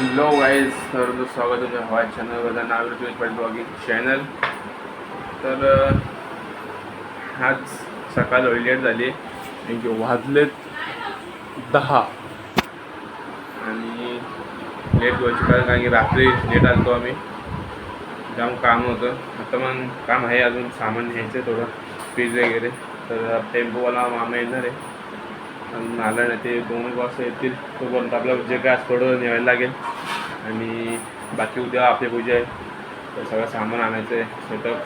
Hello guys, सर्व स्वागत आहे तुमच्या हवा चॅनलवर. नाव ब्लॉगिंग चॅनल. तर आज सकाळ लेट झाली, वाजलेत 10 आणि लेट व्हायची कारण की रात्री लेट आलो आम्ही. जाम काम होतं. आता मग काम आहे, अजून सामान न्यायचं आहे थोडं, फ्रीज वगैरे. तर टेम्पोवाला मामा येणार आहे, आलं नाही ते 2 वाजता येतील. तोपर्यंत आपल्याला जे काय आज थोडं न्यायला लागेल. आणि बाकी उद्या आपली पूजा आहे, तर सगळं सामान आणायचं आहे. सेटअप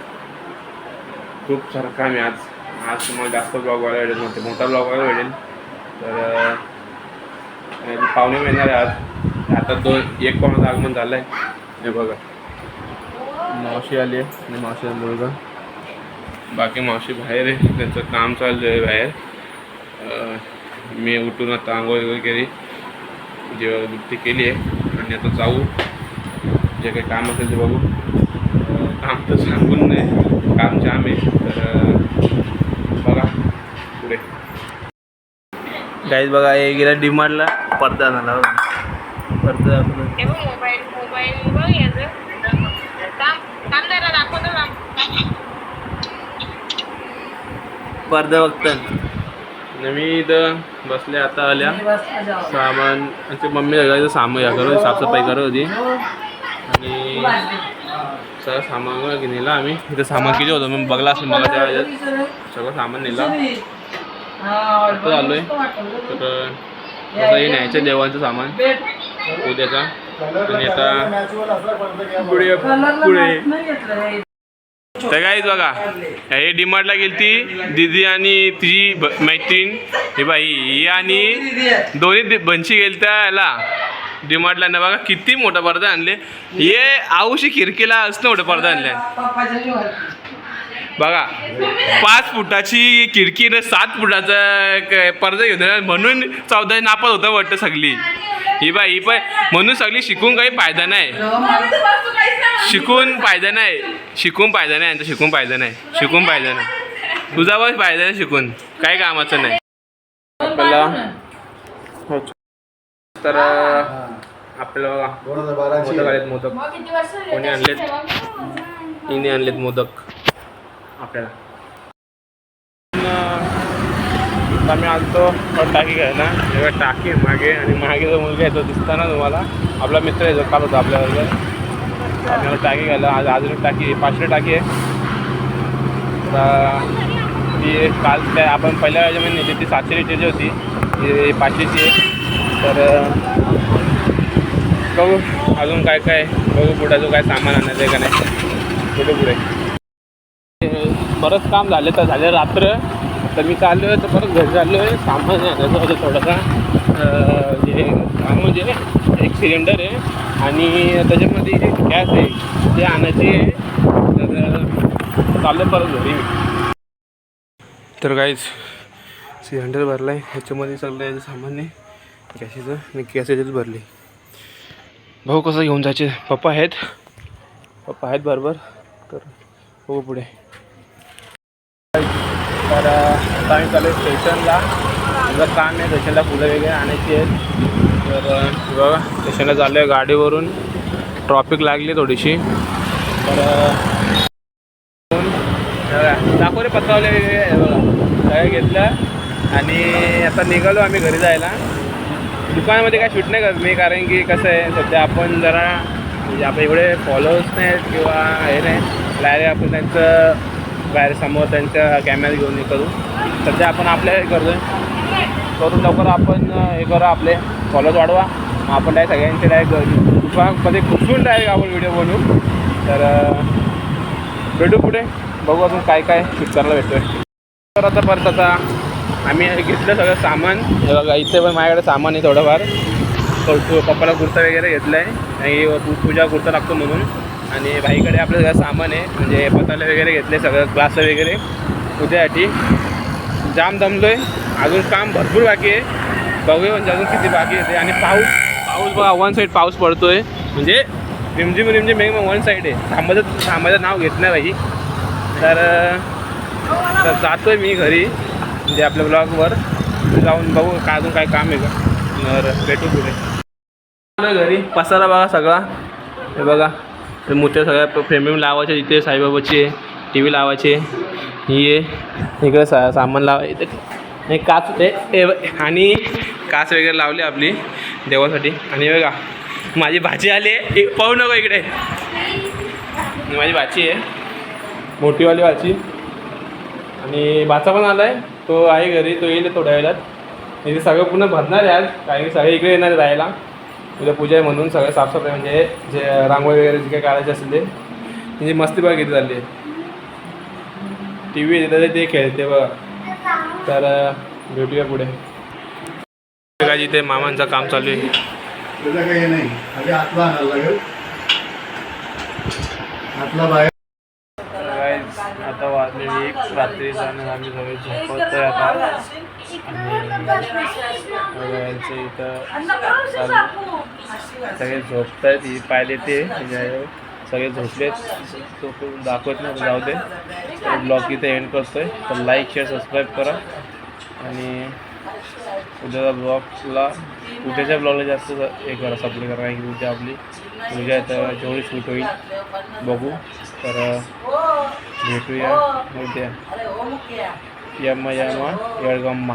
खूप सारं काम आहे आज तुम्हाला जास्त ब्लॉग व्हायला भेटेल, मोठा ब्लॉग व्हायला भेटेल. तर पाहुणे येणार आहे आज. आता 1 पाहुण्याचं आगमन झालं आहे. हे बघा, मावशी आली आहे आणि मावशीचा मुलगा. बाकी मावशी बाहेर आहे, त्यांचं काम चालू आहे बाहेर. मी उठून आता आंघोळ वगैरे केली, जेव्हा ती केली आहे. आणि आता जाऊ, जे काही काम असेल ते बघू. काम तर सांगून नाही, काम जाम आहे. तर बघा पुढे. गाईज बघा, हे गेला डीमार्टला पडदा झाला. पडदा पडदा बघतात. मी इथं बसले. आता आल्या सामान, आमची मम्मी सगळं सामान करत साफसफाई करत होती. आणि सगळं सामान नेलं आम्ही. इथं सामान किती होतं मग बघला असेल मला, त्या सगळं सामान नेलं. आता आलो आहे. तर असंही न्यायचं देवांचं सामान उद्याचा. आणि आता पुढे तर काहीच बघा, हे डीमार्टला गेली ती दिदी आणि तिची मैत्रीण. हे बाई, ही आणि दोन्ही बंशी गेली त्या याला डीमार्टला ना. बघा किती मोठा पडदा आणले. हे आऊशी खिडकीला असं मोठा पडदा आणलाय बघा. 5 फुटाची खिडकी न 7 फुटाचा पडदा घेऊन, म्हणून 14 नापास होतं वाटतं सगळी. ही बाई, ही पण म्हणून सगळी शिकून काही फायदा नाही. शिकून फायदा नाही यांचा. शिकून फायदा नाही. तुझा पण फायदा नाही शिकून, काही कामाचं नाही आपल्याला. तर आपल्याला मोदक आलेत. मोदक कोणी आणलेत? हिने आणलेत मोदक आपल्याला. आम्ही आणतो टाकी घ्यायला. जेव्हा टाकी मागे, आणि मागे जो मुलगा येतो दिसताना तुम्हाला, आपला मित्र येतो, काल होता आपल्याबरोबर. आपल्याला टाकी घ्यायला आज अजून टाकी 500 टाकी आहे. तर ती काल त्या आपण पहिल्या वेळेमध्ये नेली ती 700 लिटरची होती, ती 500ची आहे. तर बघू अजून काय काय बघू, पुढे काय सामान आणायचं आहे का नाही. पुढे बरंच काम झालं. तर झालं रात्र. तर मी चाललो आहे, तर परत घरी चाललो आहे. सामान आणायचं होतं थोडंसं. जे म्हणजे एक सिलेंडर आहे आणि त्याच्यामध्ये जे गॅस आहे ते आणायची आहे. तर चाललं परत घरी. तर काहीच सिलेंडर भरला आहे, ह्याच्यामध्ये सगळं याचं सामान आहे गॅसेचं. आणि गॅस याच्यात भरली. भाऊ कसं घेऊन जायचे? पप्पा आहेत बरोबर. तर हो पुढे. तर आता आम्ही चालू आहे स्टेशनला. माझं काम आहे स्टेशनला फुलं वगैरे आणायची आहेत. तर बघा स्टेशनला चालू आहे गाडीवरून. ट्रॉफिक लागली थोडीशी. तर दाखवले पत्रावले वगैरे बघा सगळं घेतलं. आणि आता निघालो आम्ही घरी जायला. दुकानामध्ये काय शूट नाही करत मी, कारण की कसं आहे सध्या आपण जरा म्हणजे आपण एवढे फॉलोअर्स नाहीत किंवा हे नाही, डायरेक्ट आपण त्यांचं बाहेर समोर त्यांच्या कॅमेरा घेऊन हे करू. सध्या आपण आपल्या हे करतो आहे, करून लवकर आपण हे करू, आपले फॉलोअर्स वाढवा. आपण डायरेक्ट सगळ्यांचे डायरेक्ट दुकानामध्ये घुसून डायरेक्ट आपण व्हिडिओ बनवू. तर भेटू पुढे, बघू अजून काय काय शूट करायला भेटतो आहे. तर आता परत आता आम्ही घेतलं सगळं सामान. हे बघा इथे पण माझ्याकडे सामान आहे थोडंफार. पप्पाला कुर्ता वगैरे घेतला आहे आणि पूजा कुर्ता लागतो म्हणून. आणि बाईकडे आपलं सगळं सामान आहे, म्हणजे पताले वगैरे घेतले, सगळं ग्लास वगैरे उद्यासाठी. जाम दमलो आहे, अजून काम भरपूर बाकी आहे. बघूया म्हणजे अजून किती बाकी येते. आणि पाऊस बघा, 1 साईड पाऊस पडतो आहे, म्हणजे रिमझिम मग 1 साईड आहे. थांबायचं नाव घेत नाही बाई. तर जातो आहे मी घरी, म्हणजे आपल्या ब्लॉगवर जाऊन बघू काय अजून काय काम आहे का. तर भेटू पुढे. घरी पसारा बघा सगळा. हे बघा हे मोठ्या सगळ्या फ्रेमिंग लावायचे इथे साईबाबाची आहे. टी व्ही लावायचे ही आहे. इकडे सामान लावायचं नाही काच आणि काच वगैरे लावली आपली देवासाठी. आणि बघा माझी भाची आली आहे. पाहू नको इकडे. माझी भाची आहे मोठीवाली भाची. आणि भाचा पण आला आहे. तो आहे घरी. तो येईल थोड्या वेळात. इथे सगळं पुन्हा भरणार आहे आज. कारण की सगळे इकडे येणार आहे राहायला. उद्या पूजा आहे म्हणून सगळं साफसफाई म्हणजे जे रांगोळी वगैरे जे काही काढायचे असेल ते म्हणजे मस्ती बघा किती झाली आहे. टी व्ही येते ते खेळते बघा. तर भेटूया पुढे. बघा जिथे मामांचं काम चालू आहे. त्याचं काही नाही आधी आतला आणायला लागेल. आतला बाहेर आता वाजलेली 1 रात्रीचा आणि आम्ही सगळे झोपतोय आता. आणि यांचं इथं सगळे झोपत आहेत. ही पाहिले ते सगळे झोपलेत. तो दाखवत नाही जाऊ दे. ब्लॉग इथे एंड करतोय. तर लाईक शेअर सबस्क्राईब करा. आणि उद्याच्या ब्लॉगला जास्त हे करा सपोर्ट करा. कारण की उद्या आपली पूजा तर जेवढी शूट होईल बघू. तर भेटूया उद्या. यम्मा यम्मा येळगम्मा.